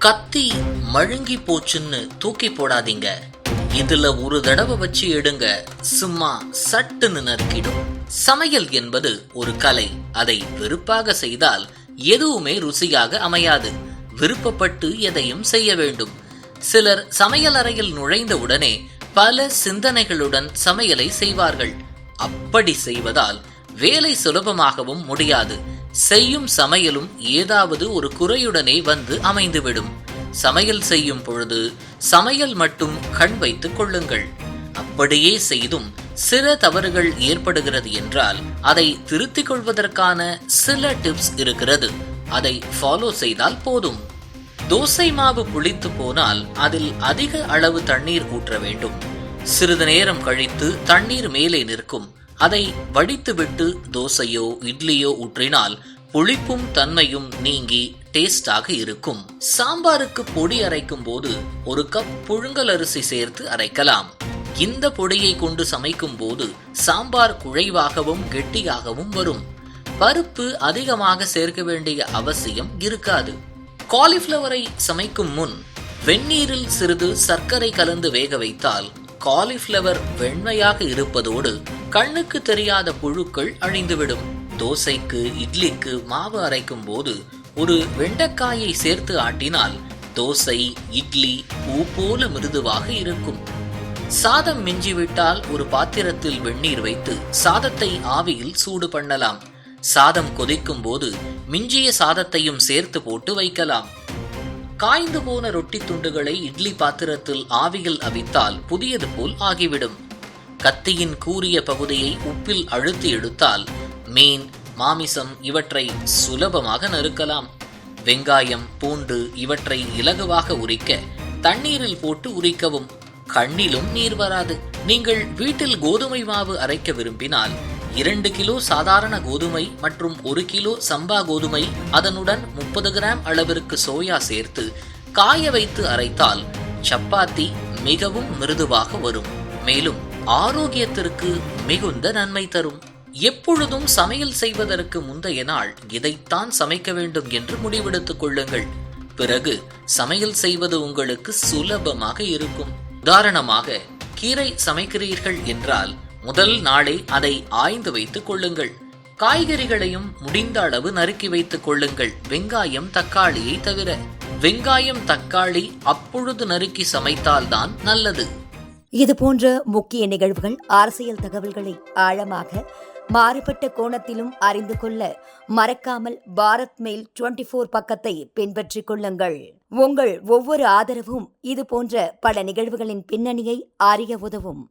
கத்தி மழுங்கி போச்சுன்னு தூக்கி போடாதீங்க. இதுல ஒரு தடவை வச்சு எடுங்க, சும்மா சட்டுன்னு நறுக்கிடும். சமையல் என்பது ஒரு கலை. அதை வெறுப்பாக செய்தால் எதுவுமே ருசியாக அமையாது. விருப்பப்பட்டு எதையும் செய்ய வேண்டும். சிலர் சமையல் அறையில் நுழைந்த உடனே பல சிந்தனைகளுடன் சமையலை செய்வார்கள். அப்படி செய்வதால் வேலை சுலபமாகவும் முடியாது. செய்யும் சமையலும் ஏதாவது ஒரு குறையுடனே வந்து அமைந்துவிடும். சமையல் செய்யும் பொழுது சமையல் மட்டும் கண் வைத்துக் கொள்ளுங்கள். அப்படியே செய்தும் சில தவறுகள் ஏற்படுகிறது என்றால் அதை திருத்திக் கொள்வதற்கான சில டிப்ஸ் இருக்கிறது. அதை ஃபாலோ செய்தால் போதும். தோசை மாவு புளித்து போனால் அதில் அதிக அளவு தண்ணீர் ஊற்ற வேண்டும். சிறிது நேரம் கழித்து தண்ணீர் மேலே நிற்கும். அதை வடித்துவிட்டு தோசையோ இட்லியோ ஊற்றினால் புளிப்பும் தன்மையும் நீங்கி டேஸ்டாக இருக்கும். சாம்பாருக்கு பொடி அரைக்கும் போது ஒரு கப் புழுங்கல் அரிசி சேர்த்து அரைக்கலாம். இந்த பொடியை கொண்டு சமைக்கும் போது சாம்பார் குழைவாகவும் கெட்டியாகவும் வரும். பருப்பு அதிகமாக சேர்க்க வேண்டிய அவசியம் இருக்காது. காலிஃப்ளவரை சமைக்கும் முன் வெந்நீரில் சிறிது சர்க்கரை கலந்து வேக வைத்தால் காலிஃப்ளவர் வெண்மையாக இருப்பதோடு கண்ணுக்கு தெரியாத புழுக்கள் அழிந்துவிடும். தோசைக்கு இட்லிக்கு மாவு அரைக்கும் போது ஒரு வெண்டைக்காயை சேர்த்து ஆட்டினால் தோசை இட்லி பூ போல மிருதுவாக இருக்கும். சாதம் மிஞ்சிவிட்டால் ஒரு பாத்திரத்தில் வெந்நீர் வைத்து சாதத்தை ஆவியில் சூடு பண்ணலாம். சாதம் கொதிக்கும் போது மிஞ்சிய சாதத்தையும் சேர்த்து போட்டு வைக்கலாம். காய்ந்து போன ரொட்டி துண்டுகளை இட்லி பாத்திரத்தில் ஆவியில் அவித்தால் புதியது போல் ஆகிவிடும். கத்தியின் கூரிய பகுதியை உப்பில் அழுத்தி எடுத்தால் மீன் மாமிசம் இவற்றை சுலபமாக நறுக்கலாம். வெங்காயம் பூண்டு இவற்றை இலகுவாக உரிக்க தண்ணீரில் போட்டு உரிக்கவும். கண்ணிலும் நீர் வராது. நீங்கள் வீட்டில் கோதுமை மாவு அரைக்க விரும்பினால் 2 கிலோ சாதாரண கோதுமை மற்றும் 1 கிலோ சம்பா கோதுமை, அதனுடன் 30 கிராம் அளவிற்கு சோயா சேர்த்து காய வைத்து அரைத்தால் சப்பாத்தி மிகவும் மிருதுவாக வரும். மேலும் ஆரோக்கியத்திற்கு மிகுந்த நன்மை தரும். எப்பொழுதும் சமையல் செய்வதற்கு முந்தைய நாள் இதைத்தான் சமைக்க வேண்டும் என்று முடிவெடுத்துக் கொள்ளுங்கள். பிறகு சமையல் செய்வது உங்களுக்கு சுலபமாக இருக்கும். உதாரணமாக கீரை சமைக்கிறீர்கள் என்றால் முதல் நாளே அதை ஆய்ந்து வைத்துக் கொள்ளுங்கள். காய்கறிகளையும் முடிந்த அளவு நறுக்கி வைத்துக் கொள்ளுங்கள். வெங்காயம் தக்காளியை தவிர. வெங்காயம் தக்காளி அப்பொழுது நறுக்கி சமைத்தால்தான் நல்லது. இது போன்ற முக்கிய நிகழ்வுகள், அரசியல் தகவல்களை ஆழமாக மாறுபட்ட கோணத்திலும் அறிந்து கொள்ள மறக்காமல் பாரத் மெயில் 24 பக்கத்தை பின்பற்றிக் கொள்ளுங்கள். உங்கள் ஒவ்வொரு ஆதரவும் இது போன்ற பல நிகழ்வுகளின் பின்னணியை அறிய உதவும்.